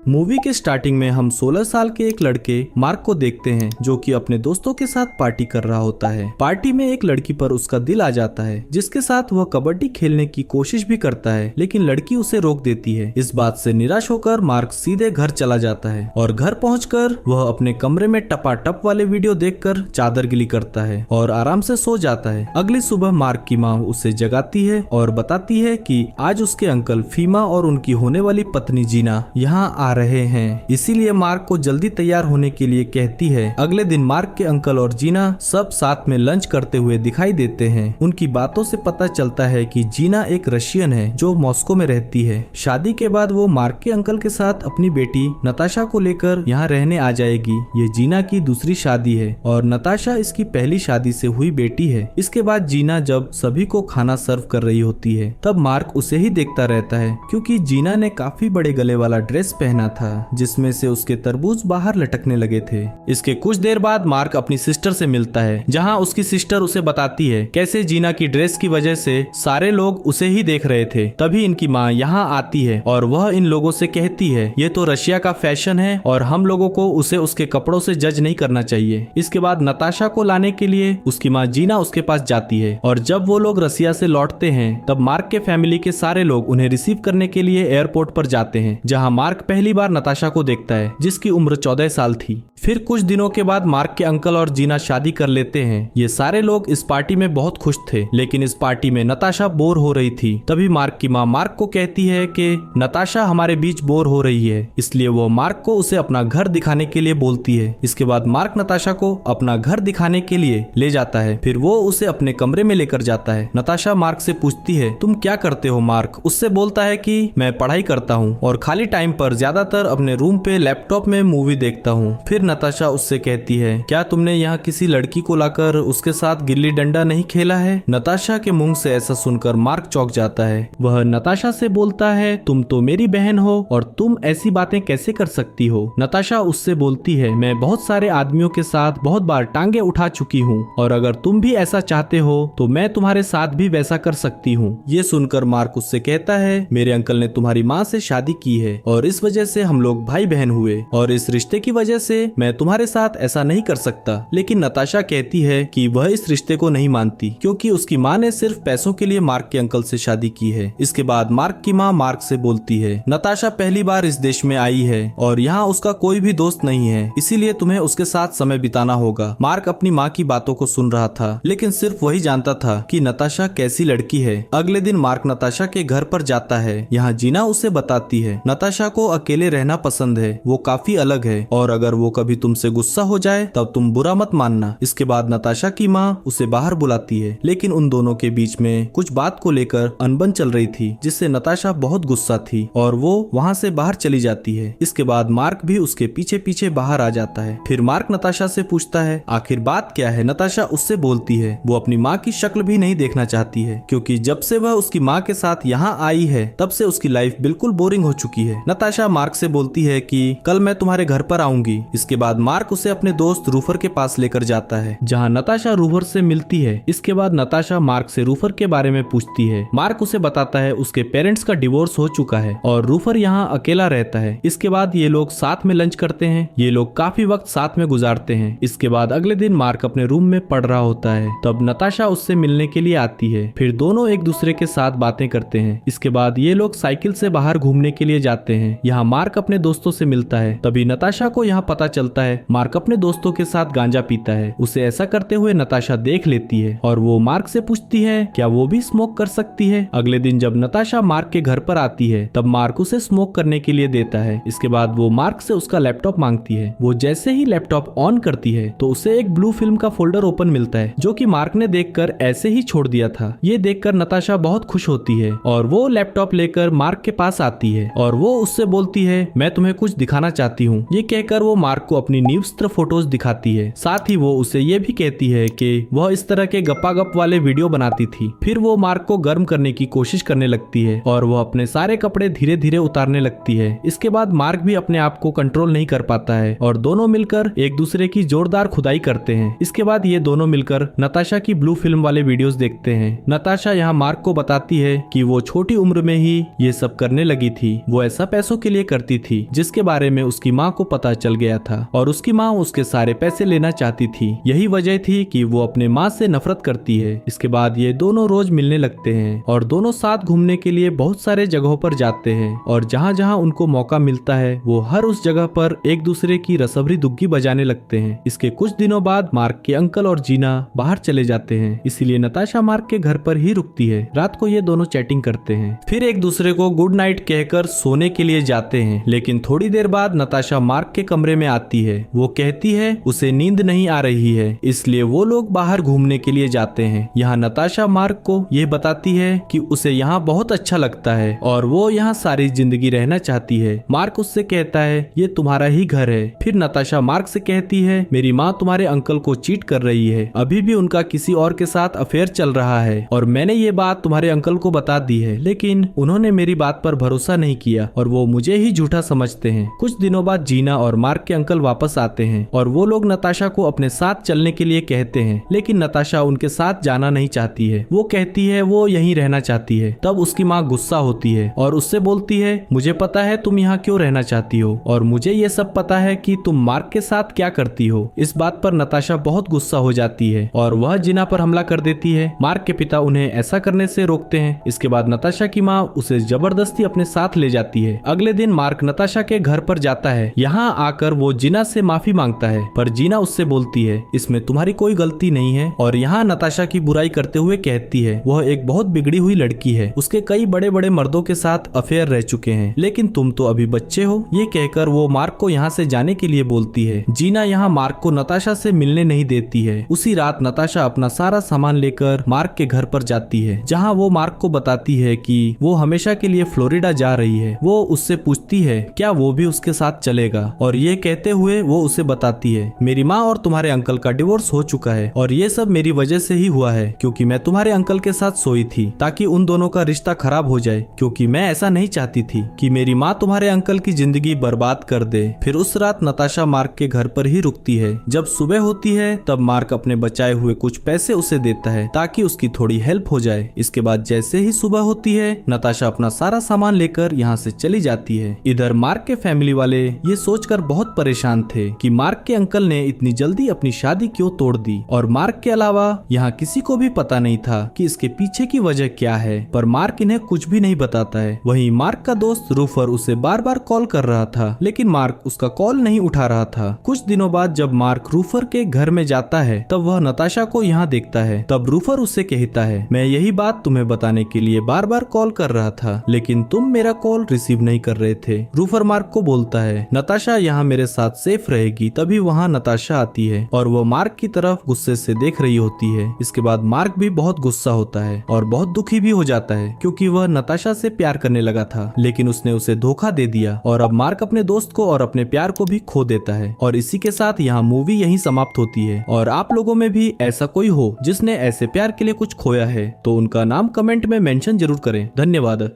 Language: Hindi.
मूवी के स्टार्टिंग में हम 16 साल के एक लड़के मार्क को देखते हैं जो कि अपने दोस्तों के साथ पार्टी कर रहा होता है। पार्टी में एक लड़की पर उसका दिल आ जाता है जिसके साथ वह कबड्डी खेलने की कोशिश भी करता है, लेकिन लड़की उसे रोक देती है। इस बात से निराश होकर मार्क सीधे घर चला जाता है और घर पहुंचकर वह अपने कमरे में टपाटप वाले वीडियो देखकर चादर गिली करता है और आराम से सो जाता है। अगली सुबह मार्क की माँ उसे जगाती है और बताती है कि आज उसके अंकल फीमा और उनकी होने वाली पत्नी जीना यहाँ आ रहे हैं, इसीलिए मार्क को जल्दी तैयार होने के लिए कहती है। अगले दिन मार्क के अंकल और जीना सब साथ में लंच करते हुए दिखाई देते हैं। उनकी बातों से पता चलता है कि जीना एक रशियन है जो मॉस्को में रहती है। शादी के बाद वो मार्क के अंकल के साथ अपनी बेटी नताशा को लेकर यहाँ रहने आ जाएगी। ये जीना की दूसरी शादी है और नताशा इसकी पहली शादी से हुई बेटी है। इसके बाद जीना जब सभी को खाना सर्व कर रही होती है तब मार्क उसे ही देखता रहता है क्योंकि जीना ने काफी बड़े गले वाला ड्रेस पहना था जिसमें से उसके तरबूज बाहर लटकने लगे थे। इसके कुछ देर बाद मार्क अपनी सिस्टर से मिलता है जहां उसकी सिस्टर उसे बताती है कैसे जीना की ड्रेस की वजह से सारे लोग उसे ही देख रहे थे। तभी इनकी माँ यहाँ आती है और वह इन लोगों से कहती है ये तो रशिया का फैशन है और हम लोगों को उसे उसके कपड़ों से जज नहीं करना चाहिए। इसके बाद नताशा को लाने के लिए उसकी माँ जीना उसके पास जाती है और जब वो लोग रसिया से लौटते हैं तब मार्क के फैमिली के सारे लोग उन्हें रिसीव करने के लिए एयरपोर्ट पर जाते हैं जहाँ मार्क पहली बार नताशा को देखता है जिसकी उम्र 14 साल थी। फिर कुछ दिनों के बाद मार्क के अंकल और जीना शादी कर लेते हैं। ये सारे लोग इस पार्टी में बहुत खुश थे, लेकिन इस पार्टी में नताशा बोर हो रही थी। तभी मार्क की माँ मार्क को कहती है कि नताशा हमारे बीच बोर हो रही है, इसलिए वो मार्क को उसे अपना घर दिखाने के लिए बोलती है। इसके बाद मार्क नताशा को अपना घर दिखाने के लिए ले जाता है, फिर वो उसे अपने कमरे में लेकर जाता है। नताशा मार्क से पूछती है तुम क्या करते हो? मार्क उससे बोलता है कि मैं पढ़ाई करता हूँ और खाली टाइम पर ज्यादातर अपने रूम पे लैपटॉप में मूवी देखता हूँ। फिर नताशा उससे कहती है क्या तुमने यहाँ किसी लड़की को लाकर उसके साथ गिल्ली डंडा नहीं खेला है? नताशा के मुंह से ऐसा सुनकर मार्क चौंक जाता है। वह नताशा से बोलता है तुम तो मेरी बहन हो और तुम ऐसी बातें कैसे कर सकती हो? नताशा उससे बोलती है मैं बहुत सारे आदमियों के साथ बहुत बार टांगे उठा चुकी हूँ और अगर तुम भी ऐसा चाहते हो तो मैं तुम्हारे साथ भी वैसा कर सकती हूँ। ये सुनकर मार्क उससे कहता है मेरे अंकल ने तुम्हारी माँ से शादी की है और इस वजह से हम लोग भाई बहन हुए और इस रिश्ते की वजह से मैं तुम्हारे साथ ऐसा नहीं कर सकता। लेकिन नताशा कहती है कि वह इस रिश्ते को नहीं मानती क्योंकि उसकी माँ ने सिर्फ पैसों के लिए मार्क के अंकल से शादी की है। इसके बाद मार्क की माँ मार्क से बोलती है नताशा पहली बार इस देश में आई है और यहाँ उसका कोई भी दोस्त नहीं है, इसीलिए तुम्हें उसके साथ समय बिताना होगा। मार्क अपनी माँ की बातों को सुन रहा था, लेकिन सिर्फ वही जानता था कि नताशा कैसी लड़की है। अगले दिन मार्क नताशा के घर पर जाता है। यहाँ जीना उसे बताती है नताशा को अकेले रहना पसंद है, वो काफी अलग है और अगर वो कभी तुमसे गुस्सा हो जाए तब तुम बुरा मत मानना। इसके बाद नताशा की माँ उसे बाहर बुलाती है, लेकिन उन दोनों के बीच में कुछ बात को लेकर अनबन चल रही थी जिससे नताशा बहुत गुस्सा थी और वो वहाँ से बाहर चली जाती है। इसके बाद मार्क भी उसके पीछे पीछे बाहर आ जाता है। फिर मार्क नताशा से पूछता है आखिर बात क्या है? नताशा उससे बोलती है वो अपनी माँ की शक्ल भी नहीं देखना चाहती है क्योंकि जब से वह उसकी माँ के साथ यहाँ आई है तब से उसकी लाइफ बिल्कुल बोरिंग हो चुकी है। नताशा मार्क से बोलती है कि कल मैं तुम्हारे घर पर आऊंगी। इसके बाद मार्क उसे अपने दोस्त रूफर के पास लेकर जाता है जहाँ नताशा रूफर से मिलती है। इसके बाद नताशा मार्क से रूफर के बारे में पूछती है। मार्क उसे बताता है उसके पेरेंट्स का डिवोर्स हो चुका है और रूफर यहाँ अकेला रहता है। इसके बाद ये लोग साथ में लंच करते हैं। ये लोग काफी वक्त साथ में गुजारते हैं। इसके बाद अगले दिन मार्क अपने रूम में पढ़ रहा होता है, तब नताशा उससे मिलने के लिए आती है। फिर दोनों एक दूसरे के साथ बातें करते हैं। इसके बाद ये लोग साइकिल से बाहर घूमने के लिए जाते हैं। यहाँ मार्क अपने दोस्तों से मिलता है। तभी नताशा को यहाँ पता चलता है मार्क अपने दोस्तों के साथ गांजा पीता है। उसे ऐसा करते हुए नताशा देख लेती है और वो मार्क से पूछती है क्या वो भी स्मोक कर सकती है। अगले दिन जब नताशा मार्क के घर पर आती है तब मार्क उसे स्मोक करने के लिए देता है। इसके बाद वो मार्क से उसका लैपटॉप मांगती है। वो जैसे ही लैपटॉप ऑन करती है तो उसे एक ब्लू फिल्म का फोल्डर ओपन मिलता है जो कि मार्क ने देखकर ऐसे ही छोड़ दिया था। ये देखकर नताशा बहुत खुश होती है और वो लैपटॉप लेकर मार्क के पास आती है और वो उससे बोलती है मैं तुम्हें कुछ दिखाना चाहती हूँ। ये कहकर वो मार्क को अपनी न्यूज़ फोटोज दिखाती है। साथ ही वो उसे ये भी कहती है कि वह इस तरह के गप्पा-गप वाले वीडियो बनाती थी। फिर वो मार्क को गर्म करने की कोशिश करने लगती है और वो अपने सारे कपड़े धीरे धीरे उतारने लगती है। इसके बाद मार्क भी अपने आप को कंट्रोल नहीं कर पाता है और दोनों मिलकर एक दूसरे की जोरदार खुदाई करते हैं। इसके बाद ये दोनों मिलकर नताशा की ब्लू फिल्म वाले वीडियोस देखते हैं। नताशा यहाँ मार्क को बताती है कि वो छोटी उम्र में ही ये सब करने लगी थी। वो ऐसा पैसों के लिए करती थी, जिसके बारे में उसकी माँ को पता चल गया था और उसकी माँ उसके सारे पैसे लेना चाहती थी। यही वजह थी कि वो अपने माँ से नफरत करती है। इसके बाद ये दोनों रोज मिलने लगते हैं और दोनों साथ घूमने के लिए बहुत सारे जगहों पर जाते हैं और जहाँ जहाँ उनको मौका मिलता है वो हर उस जगह पर एक दूसरे की रसभरी दुग्गी बजाने लगते हैं। इसके कुछ दिनों बाद मार्क के अंकल और जीना बाहर चले जाते हैं, इसीलिए नताशा मार्क के घर पर ही रुकती है। रात को ये दोनों चैटिंग करते हैं, फिर एक दूसरे को गुड नाइट कहकर सोने के लिए जाते हैं। लेकिन थोड़ी देर बाद नताशा मार्क के कमरे में आती है। वो कहती है उसे नींद नहीं आ रही है, इसलिए वो लोग बाहर घूमने के लिए जाते हैं। यहाँ नताशा मार्क को ये बताती है कि उसे यहाँ बहुत अच्छा लगता है और वो यहाँ सारी जिंदगी रहना चाहती है। मार्क उससे कहता है ये तुम्हारा ही घर है। फिर नताशा मार्क से कहती है मेरी माँ तुम्हारे अंकल को चीट कर रही है, अभी भी उनका किसी और के साथ अफेयर चल रहा है और मैंने ये बात तुम्हारे अंकल को बता दी है, लेकिन उन्होंने मेरी बात पर भरोसा नहीं किया और वो मुझे ही झूठा समझते हैं। कुछ दिनों बाद जीना और मार्क के अंकल वापस आते हैं और वो लोग नताशा को अपने साथ चलने के लिए कहते हैं, लेकिन नताशा उनके साथ जाना नहीं चाहती है। वो कहती है वो यहीं रहना चाहती है। तब उसकी माँ गुस्सा होती है और उससे बोलती है मुझे पता है तुम यहाँ क्यों रहना चाहती हो और मुझे ये सब पता है कि तुम मार्क के साथ क्या करती हो। इस बात पर नताशा बहुत गुस्सा हो जाती है और वह जीना पर हमला कर देती है। मार्क के पिता उन्हें ऐसा करने से रोकते हैं। इसके बाद नताशा की माँ उसे जबरदस्ती अपने साथ ले जाती है। अगले दिन मार्क नताशा के घर पर जाता है। यहाँ आकर वो जीना से माफी मांगता है, पर जीना उससे बोलती है इसमें तुम्हारी कोई गलती नहीं है और यहाँ नताशा की बुराई करते हुए कहती है वह एक बहुत बिगड़ी हुई लड़की है, उसके कई बड़े बड़े मर्दों के साथ अफेयर रह चुके हैं, लेकिन तुम तो अभी बच्चे हो। ये कहकर वो मार्क को यहाँ से जाने के लिए बोलती है। जीना यहाँ मार्क को नताशा से मिलने नहीं देती है। उसी रात नताशा अपना सारा सामान लेकर मार्क के घर पर जाती है, जहाँ वो मार्क को बताती है कि वो हमेशा के लिए फ्लोरिडा जा रही है। वो उससे पूछती है क्या वो भी उसके साथ चलेगा और ये कहते हुए वो उसे बताती है मेरी माँ और तुम्हारे अंकल का डिवोर्स हो चुका है और ये सब मेरी वजह से ही हुआ है, क्योंकि मैं तुम्हारे अंकल के साथ सोई थी ताकि उन दोनों का रिश्ता खराब हो जाए, क्योंकि मैं ऐसा नहीं चाहती थी कि मेरी माँ तुम्हारे अंकल की जिंदगी बर्बाद कर दे। फिर उस रात नताशा मार्क के घर पर ही रुकती है। जब सुबह होती है तब मार्क अपने बचाए हुए कुछ पैसे उसे देता है ताकि उसकी थोड़ी हेल्प हो जाए। इसके बाद जैसे ही सुबह होती है नताशा अपना सारा सामान लेकर यहाँ से चली जाती है। इधर मार्क के फैमिली वाले ये सोचकर बहुत परेशान थे कि मार्क के अंकल ने इतनी जल्दी अपनी शादी क्यों तोड़ दी और मार्क के अलावा यहाँ किसी को भी पता नहीं था कि इसके पीछे की वजह क्या है, पर मार्क इन्हें कुछ भी नहीं बताता है। वहीं मार्क का दोस्त रूफर उसे बार बार कॉल कर रहा था, लेकिन मार्क उसका कॉल नहीं उठा रहा था। कुछ दिनों बाद जब मार्क रूफर के घर में जाता है तब वह नताशा को यहाँ देखता है। तब रूफर उससे कहता है मैं यही बात तुम्हें बताने के लिए बार बार कॉल कर रहा था, लेकिन तुम मेरा कॉल रिसीव नहीं कर रहे थे। रूफर मार्क को बोलता है नताशा यहाँ मेरे साथ सेफ रहेगी। तभी वहाँ नताशा आती है और वो मार्क की तरफ गुस्से से देख रही होती है। इसके बाद मार्क भी बहुत गुस्सा होता है और बहुत दुखी भी हो जाता है, क्योंकि वह नताशा से प्यार करने लगा था, लेकिन उसने उसे धोखा दे दिया और अब मार्क अपने दोस्त को और अपने प्यार को भी खो देता है। और इसी के साथ यहाँ मूवी यहीं समाप्त होती है। और आप लोगों में भी ऐसा कोई हो जिसने ऐसे प्यार के लिए कुछ खोया है तो उनका नाम कमेंट में मेंशन जरूर करें। धन्यवाद।